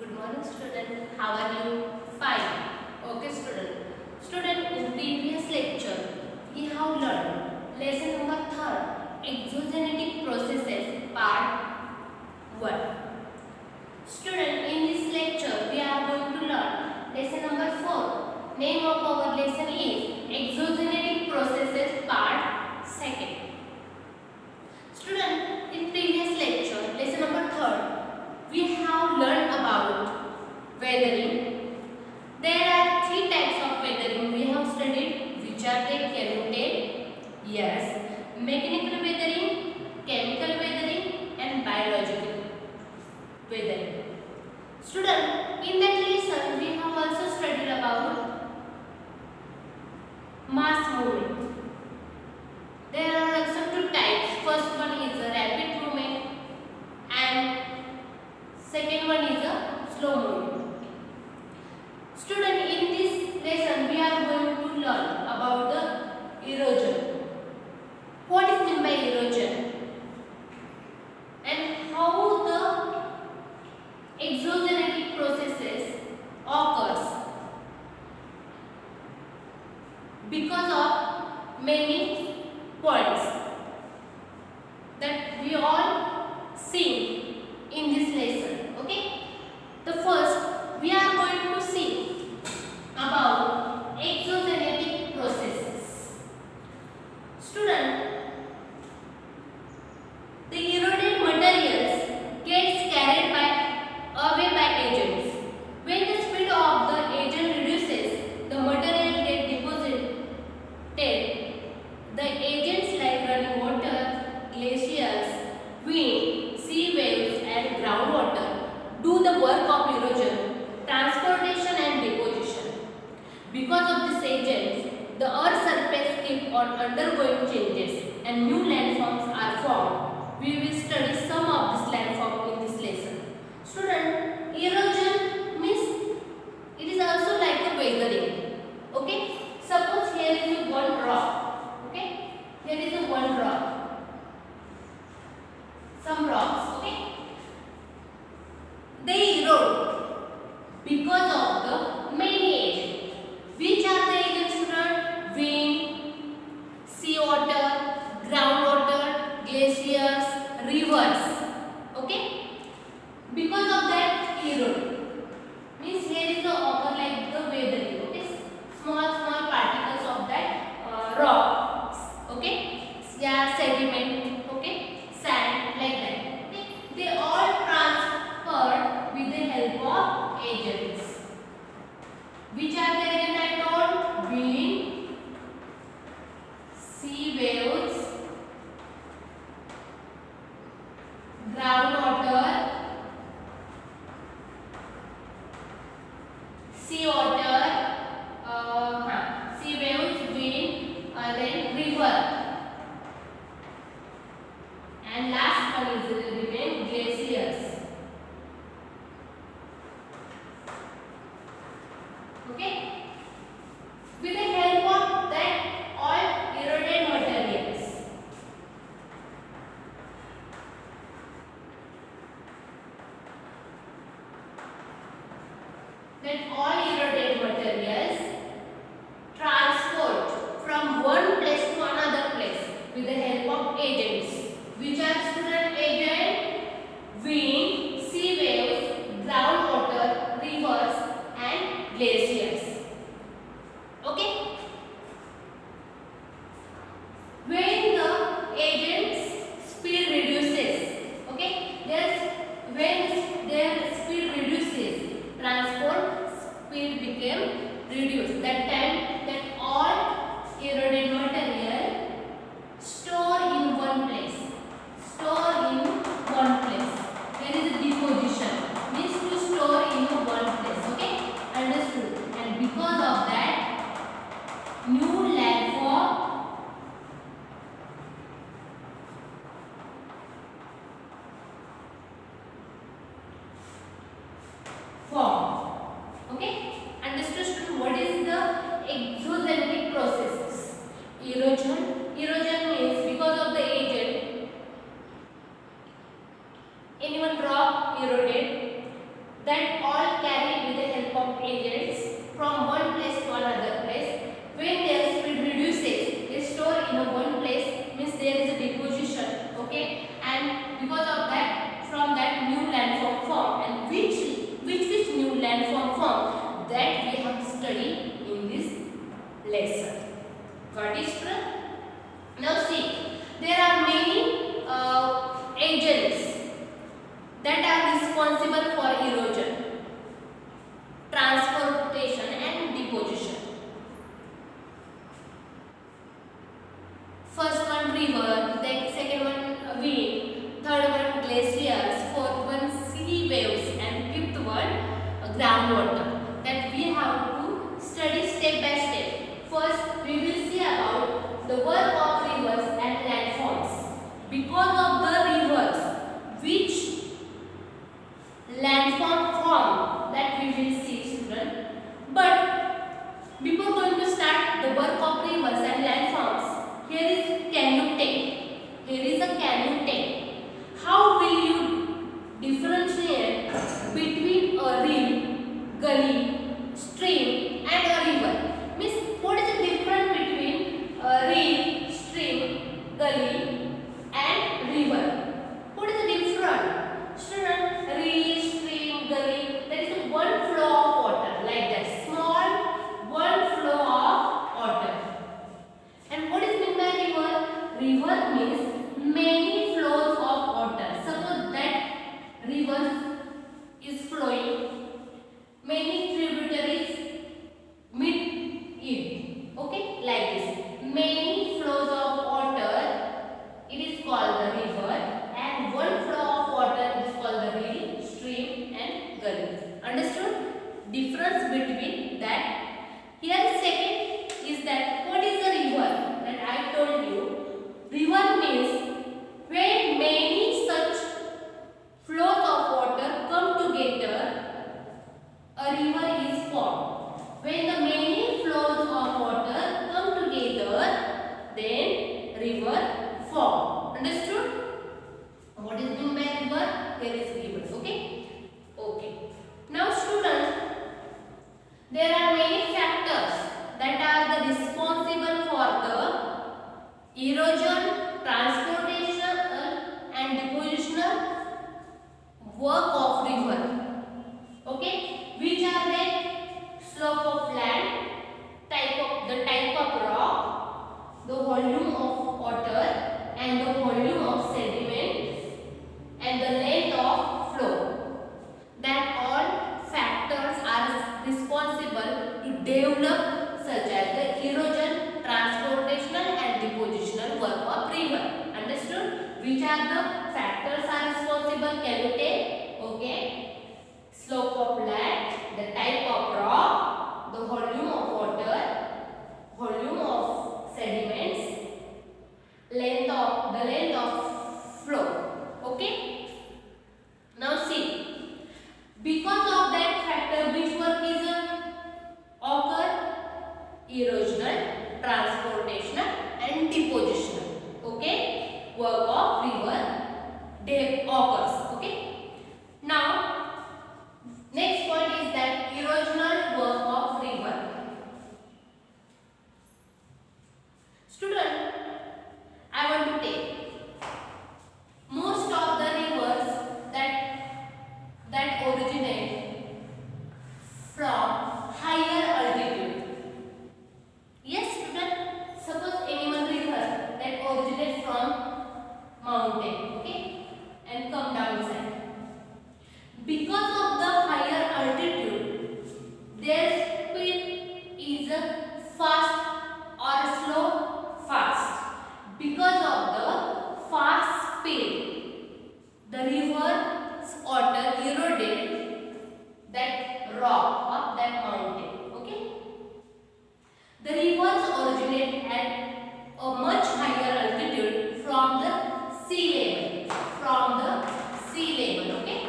Good morning, student. How are you? Fine. Okay, student. Student, in previous lecture, we have learned lesson number 3, exogenetic processes, part 1. Student, in this lecture, we are going to learn lesson number 4. Name of our lesson is exogenetic processes, part 2. Student, in previous lecture, lesson number 3, we have learned about weathering. There are 3 types of weathering we have studied. Which are they? Can you tell? Yes. Mechanical weathering, chemical weathering, and biological weathering. Student, in that lesson we have also studied about mass movement. There are also 2 types. First one is a rapid movement and second one is a slow movement. Student, in this lesson we are going to learn about the erosion. What is meant by erosion? And how the exogenetic processes occurs because of many points that we all see in this lesson. Okay, the first we are going to see about exogenetic processes. Student, the eroded materials gets carried away by agents. When the speed of the agent reduces, the material gets deposited. The agents like running water, glaciers, wind, sea waves and groundwater do the work of erosion, transportation and deposition. Because of these agents, the Earth's surface keeps on undergoing changes and new landforms are formed. We will study some of this landform in this lesson. Student, erosion means it is also like a weathering. Okay? Suppose here is one rock. Okay? Here is a one rock. Some rocks. Okay? They erode because of the many agents. Which are the agents, student? Wind, sea water, groundwater, glaciers, rivers. Okay? Because of that, erode. Means here is the occur like the weathering. Okay? Small particles of that rock. Okay? Yeah, sediment. Okay? Sand, like that. Okay? They all transferred with the help of agents. Which are the agents I told? Wind, sea waves, groundwater, sea water, sea waves, wind, then river. And last one is remain glaciers. Okay? With the help of that all eroded materials. That all eroded materials transport from one place to another place with the help of agents. Which are student agent? Wind, sea waves, groundwater, rivers and glaciers. Okay? When the agent's speed reduces, okay, when their speed reduces, transport speed became reduced. That time that all eroded material store in one place. Store in one place. There is a deposition. Means to store in one place. Okay? Understood? And because of that, new landform form. Okay? Understood, student? What is the exogenetic processes? Erosion. Erosion means because of the agent, any one rock eroded, that all agents from one place to another place. When their speed reduces, they store in a one place, means there is a deposition, okay, and because of that, from that new landform form, and which new landform form, that we have to study in this lesson. Got it, student? Now see, there are many agents that are responsible for erosion, transportation and deposition. First one river, then second one wind, third one glaciers, fourth one sea waves, and fifth one groundwater. That we have to study step by step. First we will see about the work of rivers and landforms. Because of the rivers, which landform form, that we will see, student. But before going to start the work of rivers and landforms, here is canoe tank. Here is a canoe tank. How will you differentiate between a rill, gully, stream and a river? Means what is the difference between a rill, stream, gully and river? What is the difference? Student, rill, stream, gully, there is one flow of water, like that, small one flow of water. And what is meant by river? River means many flows of water. Suppose that river is flowing, many tributaries meet it. Okay, like this. Many flows of water, it is called the river, and one flow of water is called the rill, stream and gully. Understood? Difference between that. Here second is that what is the river? That I told you. River means when many such flows of water come together, a river is formed. When the many flows of water come together, then river form. Understood? What is meant by river? Here is river. Okay? Okay. Now students, there are many factors that are the responsible for the erosion, transportation and depositional work of river. Okay? Which are they? Slope of land, the type of rock, the volume of water and the volume of sediment and the length of flow. That all factors are responsible to develop such as the erosion, transportational and depositional work of river. Understood? Which are the factors are responsible? Can you take? Okay. Slope of land, the type of rock, the volume of water, volume of sediments, the length of flow. Okay. Now see, because of that factor, which work is occur? Erosional, transportational and depositional. Okay, work of river occurs. Okay. Now, next point is that erosional work of river. Student, I want to take most of the rivers that originate from higher altitude. Yes, student. Suppose any one river that originates from mountain, okay, and come downside. Because of the higher altitude, their speed is fast or slow, fast. Because of the fast speed, the river's water eroded that rock of that mountain. Okay. The rivers originate at a much higher altitude from the sea level. Okay.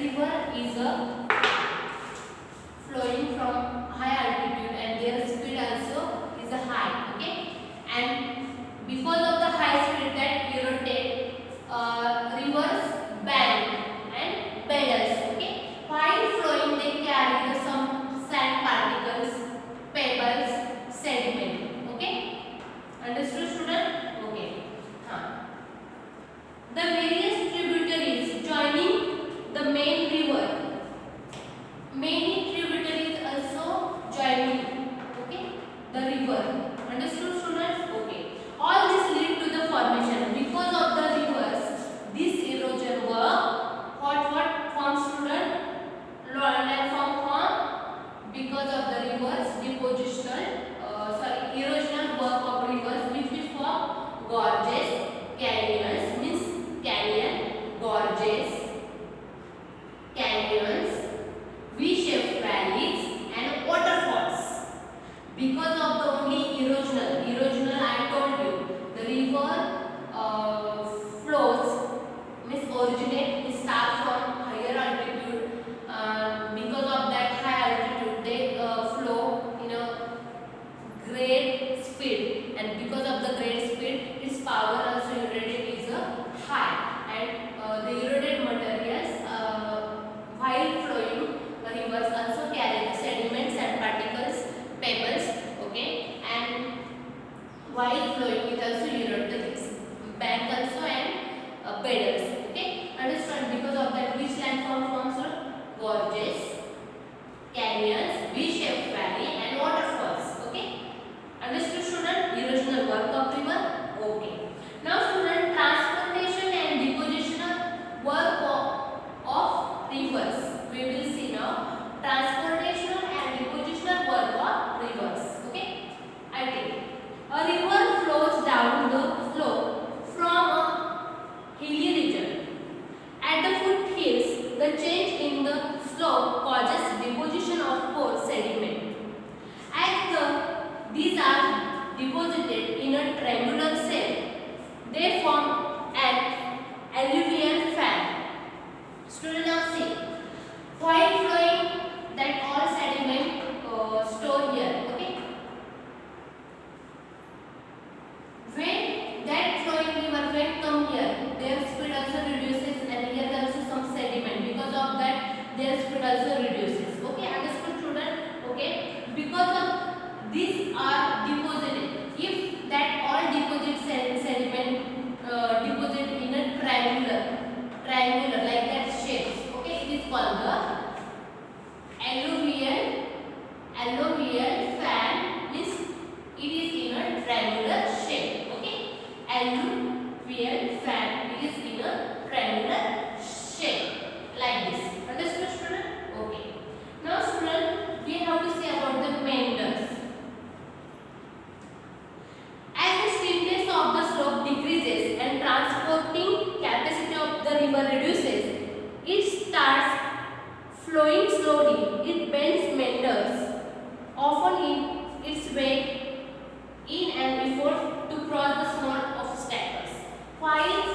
river is a flowing from high altitude and their speed also is a high. Okay, and because of the high speed that irritate rivers bank and beds. Okay, while flowing they carry some sand particles, pebbles, sediment. Okay, understood student? Okay. The various tributaries joining the main river, many tributaries also joining, okay, the river. Understood students? Okay, all this lead to the formation. Because of the rivers, this erosion were what form student? Landform form because of the rivers depositional erosional work of rivers which form gorges, canyons, means canyon, gorges, canyons, V-shaped valleys and waterfalls. Because of the only erosional I told you, the river flows, means originate, start from higher altitude. Because of that high altitude, they flow in a great speed, and because of the great speed, its power also eroded is high, and the eroded materials while flowing rivers also carry sediments and particles, pebbles. Okay, and while flowing it also erode the bank also and pedals. Okay, understand? Because of that, which landform forms are gorges, canyons, V-shaped valley and waterfalls. Okay, understood student? Erosional work of river. Okay, now student, transportation and depositional work of rivers. We will see now transportation and depositional work of rivers. Okay, I take a river flows down the slope from a hilly region. At the foothills, the change in the slope causes deposition of coarse sediment. As these are deposited in a triangular shape, they form an alluvial fan. Student, now see, while flowing, that all sediment store here. Okay, when that flowing river when come here, their speed also reduces, and here also some sediment. Because of that, their speed also reduces. Okay, understood student? Okay, because of these are deposited. If that all deposit sediment deposit in a triangular like that shapes. Okay, it is called the alluvial fan, means it is in a triangular shape. Okay, alluvial fan, it is in a triangular shape like this. Understood student? Okay, now student, we have to say about the meanders. As the steepness of the slope decreases and transporting capacity of the river reduces, it starts flowing slowly. It bends, meanders, often in its way in and before to cross the small obstacles. While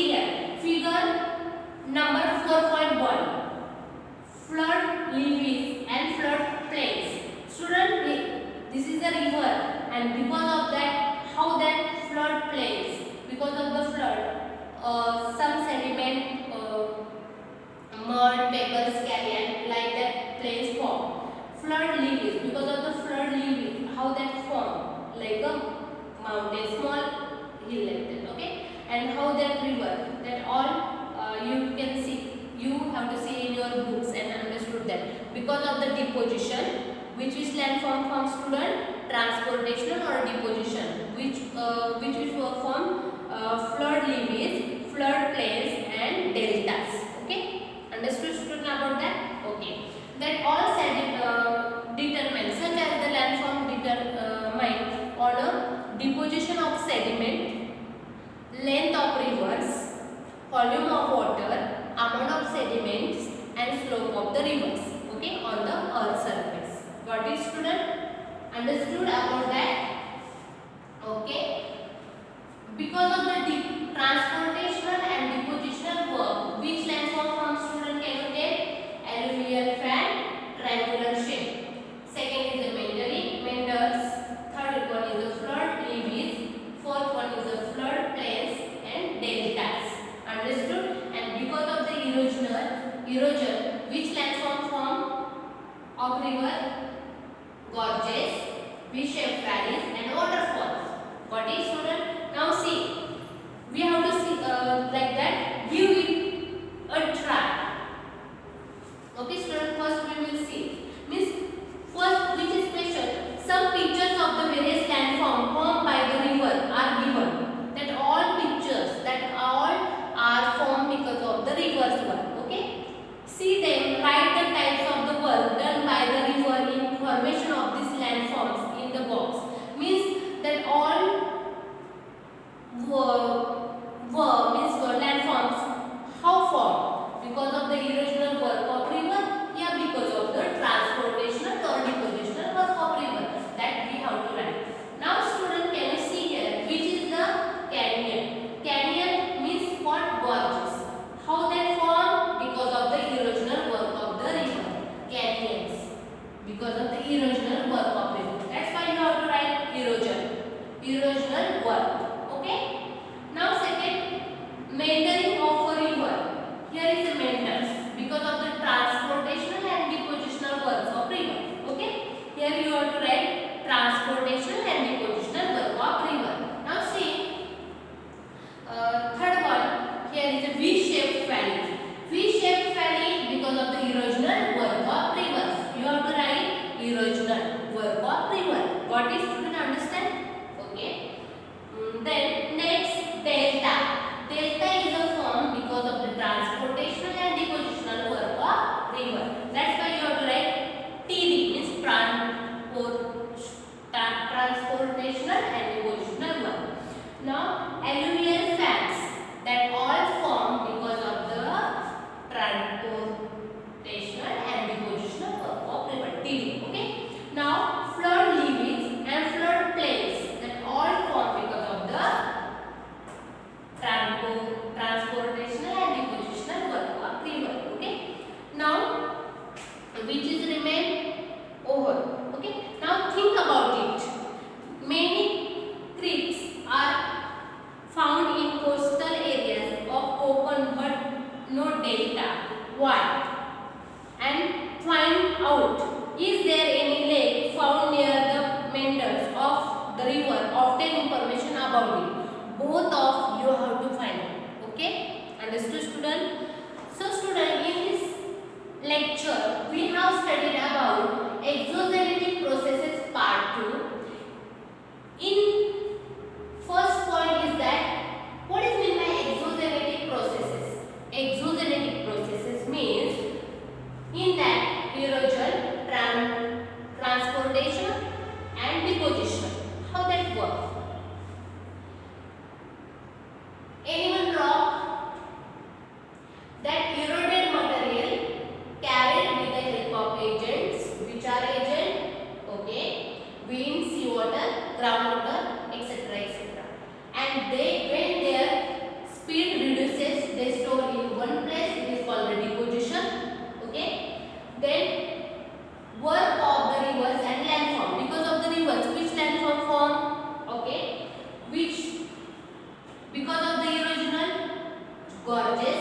see here figure number 4.1, flood levees and flood plains. Student, this is a river, and because of that, how that flood plains, because of the flood, some sediment, mud, pebbles, scallion, like that plains form. Flood levees, because of the flood levees, how that form, like a mountain, small hill like that, okay? And how that river, that all you can see, you have to see in your books and understood that. Because of the deposition, which is landform from student, transportation or deposition, which is form flood levees, flood plains and deltas, okay? Understood student about that? Okay. That all determine, such as the landform determine on a deposition of sediment, length of rivers, volume of water, amount of sediments and slope of the rivers, okay, on the earth surface. Got it student? Understood about that? Okay. Because of the transportational and depositional work, which landform from student can you take? Alluvial fan, triangular shape. Second is the meanders. Third one is the flood levees. Fourth one is the flood plains and deltas. Understood? And because of the erosion, which landform form of river? Gorges, V-shaped valleys and waterfalls. Got it student? Now see, we have to see like that, give it a try. Okay student, first we will see. Means first, which is question, some pictures of the various landform formed by the river are given. That all pictures, that all are formed because of the river's work. Okay? See them, write the types of the work done by the river in formation of these landforms in the box. Means that all landforms how formed? Because of the erosional work of river? Yeah, because of the transportational or depositional work of river. That we have to write. Now student, can you see here which is the canyon? Canyon means what? Gorges. How they form? Because of the erosional work of the river. Canyons. Because of the erosional work of river. That's why you have to write erosion. Erosional work. Okay? Now second, meandering of a river. Here is the meanders because of the transportational and depositional works of river. Okay? Here you have to write transportational and depositional work of river. Now see, third one, here is a V-shaped valley. V-shaped valley because of the erosional work of rivers. You have to write erosional work of river. Got it student? Understand? Okay. Then next, delta. Delta is a form because of the transportational and depositional work of river. That's why you have to write TD, means transportational and depositional work. Now, alluvial fans, that all form because of the transportational and depositional work of river, TD. Okay. Now, flood levees and flood plains, that all form because of the transportational and depositional work of river. Okay. Now, which is remain over. Okay. Now think about it. Many creeks are found in coastal areas of open but no delta. Why? And find out, is there any lake found near the meanders of the river? Obtain information about it. Both of you have to find out. Okay? Understood student? So student, in this lecture we have studied about exogenetic processes part 2. In first point is that what is meant by exogenetic processes? Exogenetic processes means gorges